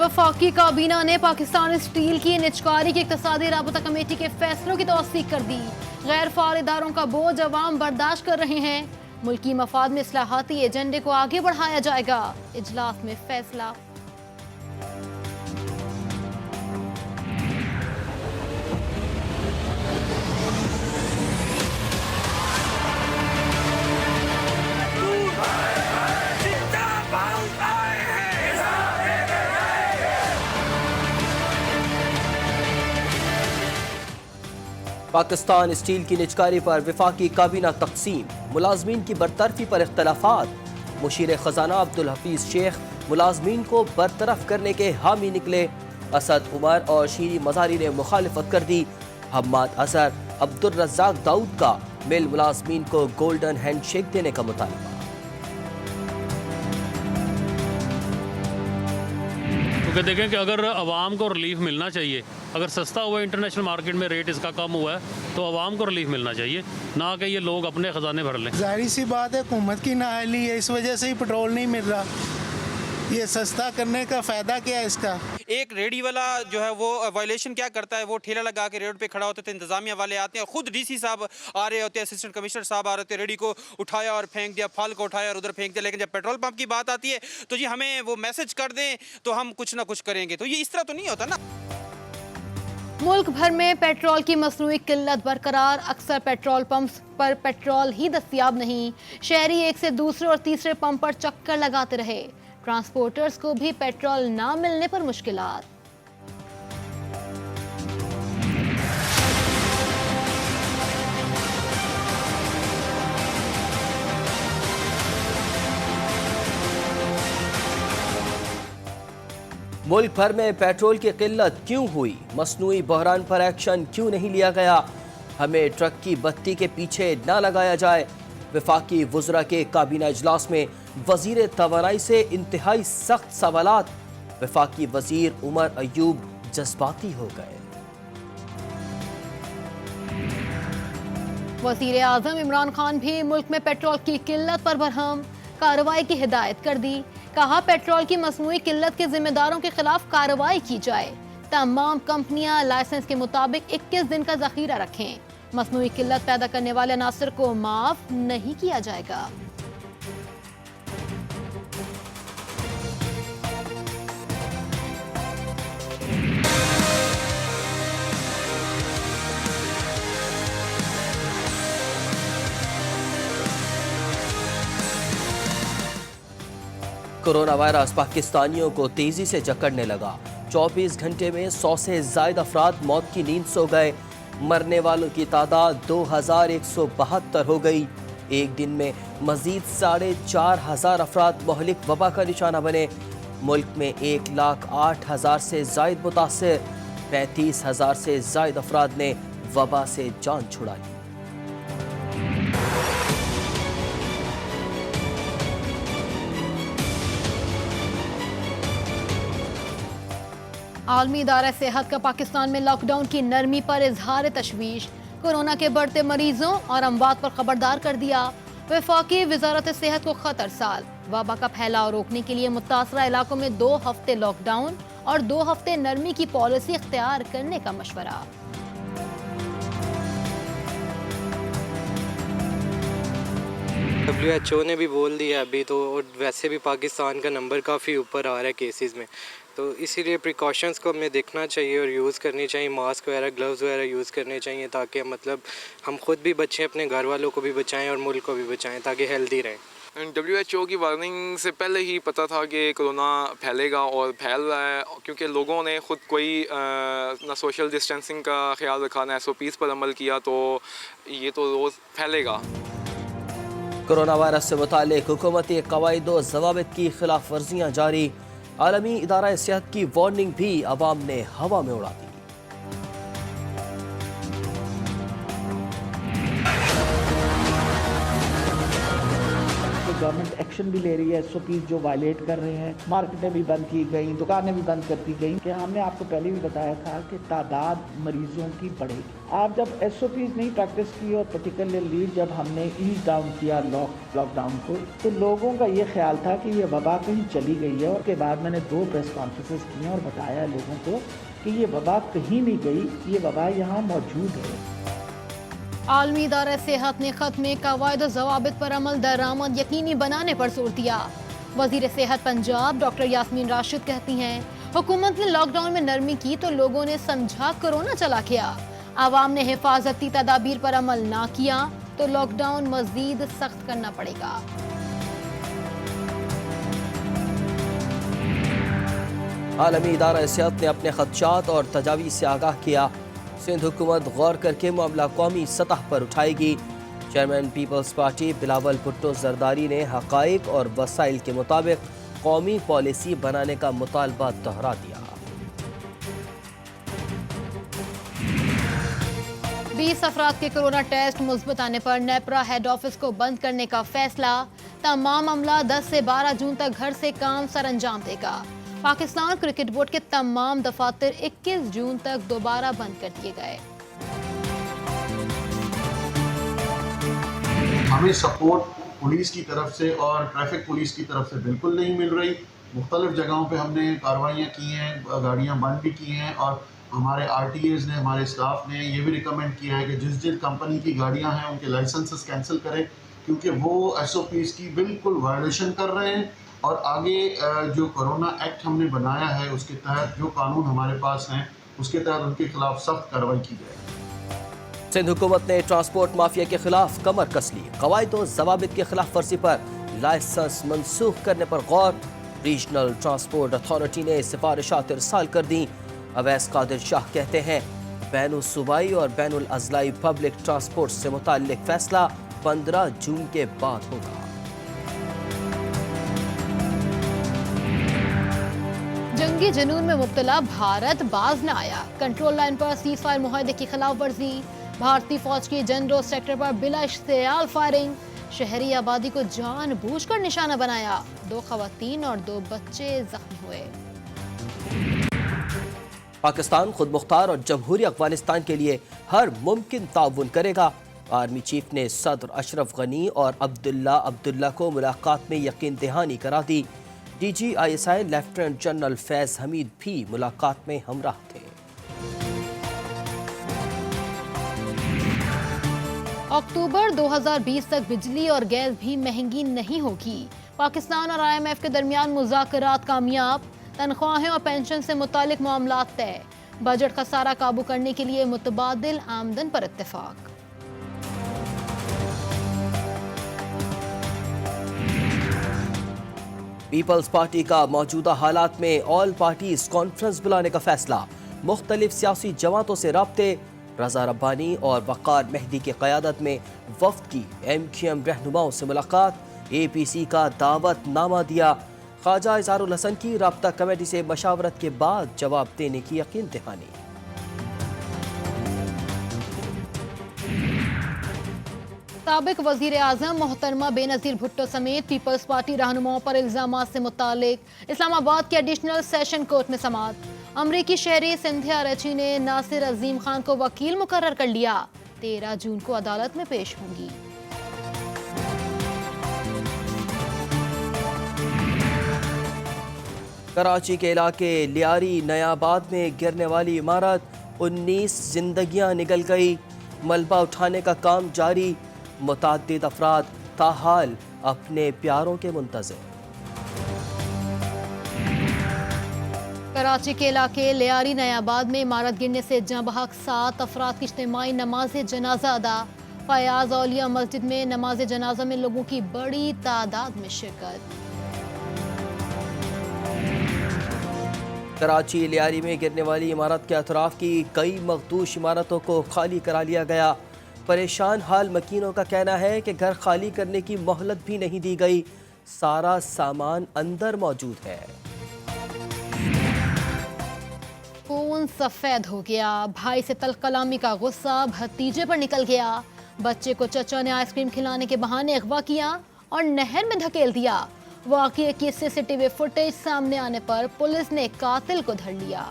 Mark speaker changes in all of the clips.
Speaker 1: वफाकी काबीना ने पाकिस्तान स्टील की निजकारी की इक्तिसादी राबता कमेटी के फैसलों की तौसीक कर दी। गैर फाल इदारों का बोझ अवाम बर्दाश्त कर रहे हैं। मुल्की मफाद में इस्लाहाती एजेंडे को आगे बढ़ाया जाएगा। इजलास में फैसला।
Speaker 2: पाकिस्तान स्टील की निजकारी पर वफाकी काबीना तकसीम, मुलाजमीन की बरतरफी पर इख्तलाफात। मुशीर खजाना अब्दुल हफीज शेख मुलाजमीन को बरतरफ करने के हामी निकले। असद उमर और शीरी मजारी ने मुखालिफत कर दी। हम्माद अजहर, अब्दुल रज़ाक दाऊद का मिल मुलाजमीन को गोल्डन हैंडशेक देने का मुतालबा।
Speaker 3: क्योंकि देखें कि अगर आवाम को रिलीफ मिलना चाहिए, अगर सस्ता हुआ इंटरनेशनल मार्केट में रेट इसका कम हुआ है तो आवाम को रिलीफ मिलना चाहिए, ना कि ये लोग अपने ख़जाने भर लें।
Speaker 4: जाहिर सी बात है हुकूमत की नाअहली है, इस वजह से ही पेट्रोल नहीं मिल रहा। ये सस्ता करने का फ़ायदा क्या है इसका?
Speaker 5: एक रेडी वाला जो है वो वायलेशन क्या करता है, वो ठेला लगा के रोड पे खड़ा होते थे, इंतजामिया वाले आते हैं, खुद डीसी साहब आ रहे होते हैं, असिस्टेंट कमिश्नर साहब आ रहे होते हैं, रेडी को उठाया और फेंक दिया, फल को उठाया और उधर फेंक दिया। लेकिन जब पेट्रोल पंप की बात आती है तो जी हमें वो मैसेज कर दें तो हम कुछ ना कुछ करेंगे, तो ये इस तरह तो नहीं होता ना।
Speaker 1: मुल्क भर में पेट्रोल की मसनूई किल्लत बरकरार। अक्सर पेट्रोल पंप्स पर पेट्रोल ही दस्तयाब नहीं। शहरी एक से दूसरे और तीसरे पंप पर चक्कर लगाते रहे। ट्रांसपोर्टर्स को भी पेट्रोल ना मिलने पर मुश्किलात।
Speaker 2: मुल्क भर में पेट्रोल की किल्लत क्यों हुई? मसनूई बहरान पर एक्शन क्यों नहीं लिया गया? हमें ट्रक की बत्ती के पीछे ना लगाया जाए। वफाकी वज़रा के काबीना इजलास में वज़ीर तवानाई से इंतहाई सख्त सवालात। वफाकी वज़ीर उमर अयूब जज्बाती हो गए।
Speaker 1: वज़ीर आज़म इमरान खान भी मुल्क में पेट्रोल की किल्लत पर बरहम। कार्रवाई की हिदायत कर दी। कहा पेट्रोल की मसनूई किल्लत के जिम्मेदारों के खिलाफ कार्रवाई की जाए। तमाम कंपनियां लाइसेंस के मुताबिक 21 दिन का जखीरा रखें। मसनूई किल्लत पैदा करने वाले अनासर को माफ नहीं किया जाएगा।
Speaker 2: कोरोना वायरस पाकिस्तानियों को तेजी से जकड़ने लगा। 24 घंटे में 100 से ज्यादा अफराद मौत की नींद सो गए। मरने वालों की तादाद 2172 हो गई। एक दिन में मजीद 4,500 अफराद मोहलिक वबा का निशाना बने। मुल्क में 1,08,000 से जायद मुतासर, 35,000 से जायद अफराद ने वबा से जान छुड़ाई।
Speaker 1: आलमी इदारा सेहत का पाकिस्तान में लॉकडाउन की नरमी पर इजहार तशवीश। कोरोना के बढ़ते मरीजों और अमवात पर खबरदार कर दिया। वफाकी वजारत सेहत को खतरसाल। वबा का फैलाव रोकने के लिए मुतासरा इलाकों में 2 हफ्ते लॉकडाउन और 2 हफ्ते नरमी की पॉलिसी इख्तियार करने का मशवरा।
Speaker 6: WHO ने भी बोल दिया अभी तो, और वैसे भी पाकिस्तान का नंबर काफ़ी ऊपर आ रहा है केसेस में, तो इसीलिए प्रिकॉशंस को हमें देखना चाहिए और यूज़ करनी चाहिए। मास्क वगैरह, ग्लव्स वगैरह यूज़ करने चाहिए ताकि मतलब हम खुद भी बचें, अपने घर वालों को भी बचाएं और मुल्क को भी बचाएं ताकि हेल्दी रहें।
Speaker 7: WHO की वार्निंग से पहले ही पता था कि कोरोना फैलेगा और फैल रहा है, क्योंकि लोगों ने ख़ुद कोई ना सोशल डिस्टेंसिंग का ख्याल रखा ना SOPs पर अमल किया, तो ये तो रोज़ फैलेगा।
Speaker 2: कोरोना वायरस से मुतालिक हुकूमती क़वाइद व ज़वाबित की खिलाफ वर्जियाँ जारी। आलमी इदारा सेहत की वार्निंग भी अवाम ने हवा में उड़ा दी।
Speaker 8: गवर्नमेंट एक्शन भी ले रही है, SOPs जो वायलेट कर रहे हैं, मार्केटें भी बंद की गई, दुकानें भी बंद कर दी गई। कि हमने आपको पहले भी बताया था कि तादाद मरीजों की बढ़ेगी। आप जब SOPs नहीं प्रैक्टिस की और पर्टिकुलरली जब हमने ईज डाउन किया लॉकडाउन को, तो लोगों का ये ख्याल था कि ये वबा कहीं चली गई है। और उसके बाद मैंने 2 प्रेस कॉन्फ्रेंसेस की और बताया लोगों को कि ये वबा कहीं नहीं गई, ये वबा यहाँ मौजूद है।
Speaker 1: आलमी इदारा सेहत ने खत में कवायद ज़वाबित पर अमल दरामद यकीनी बनाने पर जोर दिया। वज़ीर सेहत पंजाब डॉक्टर यास्मीन राशिद कहती हैं, हुकूमत ने लॉकडाउन में नरमी की तो लोगों ने समझा कोरोना चला गया। आवाम ने हिफाजती तदाबीर पर अमल ना किया तो लॉकडाउन मज़ीद सख्त करना पड़ेगा।
Speaker 2: आलमी इदारा सेहत ने अपने खदशात और तजावीज़ से आगाह किया। सिंध हुकूमत गौर करके मामला कौमी सतह पर उठाएगी। चेयरमैन पीपल्स पार्टी बिलावल भुट्टो जरदारी ने हक़ाइक़ और वसाइल के मुताबिक कौमी पॉलिसी बनाने का मुतालबा दोहरा दिया।
Speaker 1: 20 अफराद के कोरोना टेस्ट मुस्बत आने पर नेपरा हेड ऑफिस को बंद करने का फैसला। तमाम अमला 10 से 12 जून तक घर से काम सर अंजाम देगा। पाकिस्तान क्रिकेट बोर्ड के तमाम दफातर 21 जून तक दोबारा बंद कर दिए गए।
Speaker 9: हमें सपोर्ट पुलिस की तरफ से और ट्रैफिक पुलिस की तरफ से बिल्कुल नहीं मिल रही। मुख्तलिफ जगहों पे हमने कार्रवाइयाँ की हैं, गाड़ियाँ बंद भी की हैं और हमारे RTAs ने, हमारे स्टाफ ने ये भी रिकमेंड किया है कि जिस कंपनी की गाड़ियाँ हैं उनके लाइसेंसेस कैंसिल करें, क्योंकि वो SOPs की बिल्कुल वायलेशन कर रहे हैं। और आगे जो कोरोना एक्ट हमने बनाया है उसके तहत जो कानून हमारे पास हैं उसके तहत उनके खिलाफ सख्त कार्रवाई की जाए।
Speaker 2: सिंध हुकूमत ने ट्रांसपोर्ट माफिया के खिलाफ कमर कस ली। कवायद और ज़वाबित की खिलाफ वर्जी पर लाइसेंस मनसूख करने पर गौर। रीजनल ट्रांसपोर्ट अथॉरिटी ने सिफारिशात इरसाल कर दी। अवैस कादिर शाह कहते हैं, बैनुल सूबाई और बैनुल अज़लाई पब्लिक ट्रांसपोर्ट से मुताल्लिक फैसला 15 जून के बाद होगा।
Speaker 1: जंगी जुनून में मुब्तला भारत बाज न आया। कंट्रोल लाइन पर सीज फायर मुआहदे की खिलाफ वर्जी। भारतीय फौज की जनरल सेक्टर पर बिला इश्तियाल फायरिंग। शहरी आबादी को जानबूझकर निशाना बनाया। 2 खवातीन और 2 बच्चे जख्मी हुए।
Speaker 2: पाकिस्तान खुद मुख्तार और जमहूरी अफगानिस्तान के लिए हर मुमकिन ताउन करेगा। आर्मी चीफ ने सदर अशरफ गनी और अब्दुल्ला को मुलाकात में यकीन दहानी करा दी। DGISI lieutenant general Faiz Hamid भी मुलाकात में हमराह थे।
Speaker 1: अक्टूबर 2020 तक बिजली और गैस भी महंगी नहीं होगी। पाकिस्तान और IMF के दरमियान मुज़ाकरात कामयाब। तनख्वाहें और पेंशन से मुतालिक मामलात तय। बजट खसारा काबू करने के लिए मुतबादिल आमदन पर इत्तेफाक।
Speaker 2: पीपल्स पार्टी का मौजूदा हालात में ऑल पार्टीज कॉन्फ्रेंस बुलाने का फैसला। मुख्तलिफ सियासी जमातों से राब्ते। रजा रब्बानी और वक़ार मेहदी की क़यादत में वफ्द की MQM रहनुमाओं से मुलाकात। APC का दावत नामा दिया। ख्वाजा इज़हारुल हसन की राब्ता कमेटी से मशावरत के बाद जवाब देने की यकीन दहानी।
Speaker 1: साबिक वज़ीर आज़म मोहतरमा बेनज़ीर भुट्टो समेत पीपल्स पार्टी रहनुमाओं पर इल्ज़ामात से मुतालिक इस्लामाबाद के एडिशनल सेशन कोर्ट में समाअत। अमरीकी शहरी सिंधिया रची ने नासिर अजीम खान को वकील मुकर्रर कर लिया। 13 जून को अदालत में पेश होंगी।
Speaker 2: कराची के इलाके लियारी नयाबाद में गिरने वाली इमारत, 19 जिंदगियां निकल गई। मलबा उठाने का काम जारी। मुतअद्दिद अफराद ताहाल अपने प्यारों के मुंतज़िर।
Speaker 1: कराची के इलाके लियारी नयाबाद में इमारत गिरने से जहाँ बहक 7 अफराद की इज्तिमाई नमाज जनाजा अदा। फयाज औलिया मस्जिद में नमाज जनाजा में लोगों की बड़ी तादाद में शिरकत।
Speaker 2: कराची लियारी में गिरने वाली इमारत के अतराफ की कई मखदूश इमारतों को खाली करा लिया गया। परेशान हाल मकीनों का कहना है कि घर खाली करने की मोहलत भी नहीं दी गई। सारा सामान अंदर मौजूद है।
Speaker 1: खून सफेद हो गया। भाई से तल्ख कलामी का गुस्सा भतीजे पर निकल गया। बच्चे को चचा ने आइसक्रीम खिलाने के बहाने अगवा किया और नहर में धकेल दिया। वाक़ये की सीसीटीवी फुटेज सामने आने पर पुलिस ने कातिल को धर लिया।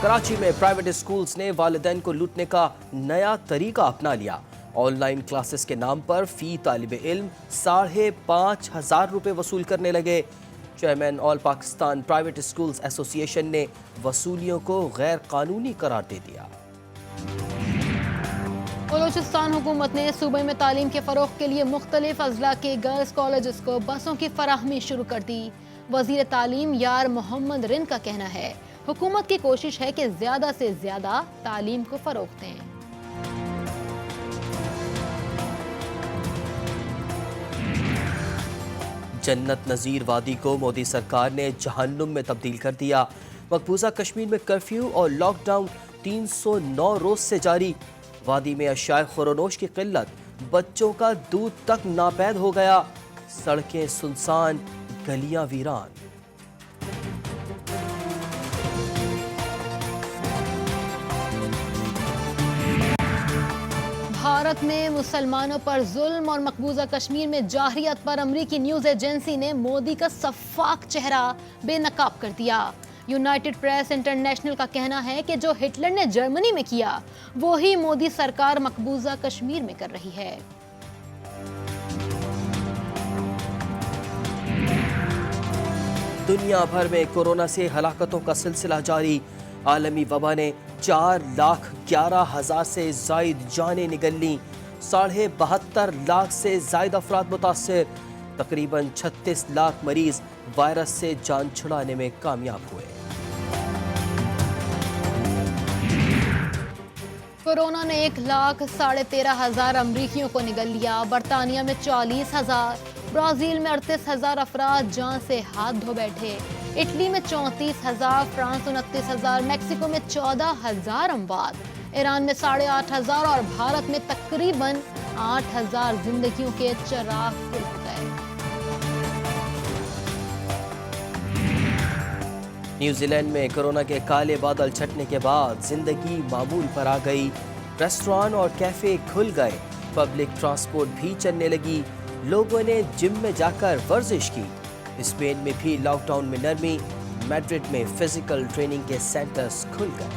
Speaker 2: कराची में प्राइवेट स्कूल्स ने वालिदैन को लूटने का नया तरीका अपना लिया। ऑनलाइन क्लासेस के नाम पर फी तालिब इल्म 5,500 रुपए वसूल करने लगे। Chairman all Pakistan private schools association ने वसूलियों को गैर कानूनी करार दे दिया।
Speaker 1: बलूचिस्तान हुकूमत ने सूबे में तालीम के फ़रोग़ के लिए मुख्तलिफ अज़ला के गर्ल्स कॉलेजेस को बसों की फराहमी शुरू कर दी। वज़ीर तालीम यार मोहम्मद रिन का कहना है हुकूमत की कोशिश है कि ज़्यादा से ज़्यादा तालीम को फ़रोग़ दें।
Speaker 2: जन्नत नज़ीर वादी को मोदी सरकार ने जहन्नुम में तब्दील कर दिया। मकबूजा कश्मीर में कर्फ्यू और लॉकडाउन 309 रोज से जारी। वादी में अशियाए खुरोनोश की किल्लत, बच्चों का दूध तक नापैद हो गया। सड़कें सुनसान, गलियां वीरान।
Speaker 1: भारत में मुसलमानों पर जुल्म और मकबूजा कश्मीर में जाहिरियत पर अमरीकी न्यूज़ एजेंसी ने मोदी का सफाक चेहरा बेनकाब कर दिया। यूनाइटेड प्रेस इंटरनेशनल का कहना है कि जो हिटलर ने जर्मनी में किया वो ही मोदी सरकार मकबूजा कश्मीर में कर रही है।
Speaker 2: दुनिया भर में कोरोना से हलाकतों का सिलसिला जारी। आलमी वबा ने 4,11,000 से जायद जानें निगल लीं। 72.5 लाख से जायद अफराद मुतासिर। तकरीबन 36 लाख मरीज वायरस से जान छुड़ाने में कामयाब हुए।
Speaker 1: कोरोना ने 1,13,500 अमरीकियों को निगल लिया। बरतानिया में 40,000, ब्राज़ील में 38,000 अफराद जान से हाथ धो बैठे। इटली में 34,000, फ्रांस 29,000, मैक्सिको में 14,000 अमवात, ईरान में 8,500 और भारत में तकरीबन 8,000 जिंदगियों के चिराग गुल हो गए।
Speaker 2: न्यूजीलैंड में कोरोना के काले बादल छटने के बाद जिंदगी मामूल पर आ गई। रेस्टोरेंट और कैफे खुल गए, पब्लिक ट्रांसपोर्ट भी चलने लगी। लोगों ने जिम में जाकर वर्जिश की। स्पेन में भी लॉकडाउन में नरमी। मैड्रिड में फिजिकल ट्रेनिंग के सेंटर्स खुल गए।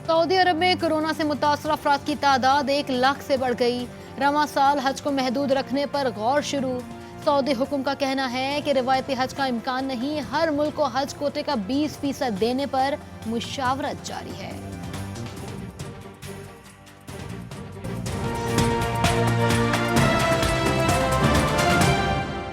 Speaker 1: सऊदी अरब में कोरोना से मुतासर अफराद की तादाद 1 लाख से बढ़ गई। रवां साल हज को महदूद रखने पर गौर शुरू। सऊदी हुक्म का कहना है कि रिवायती हज का इम्कान नहीं, हर मुल्क को हज कोटे का 20% देने पर मुशावरत जारी है।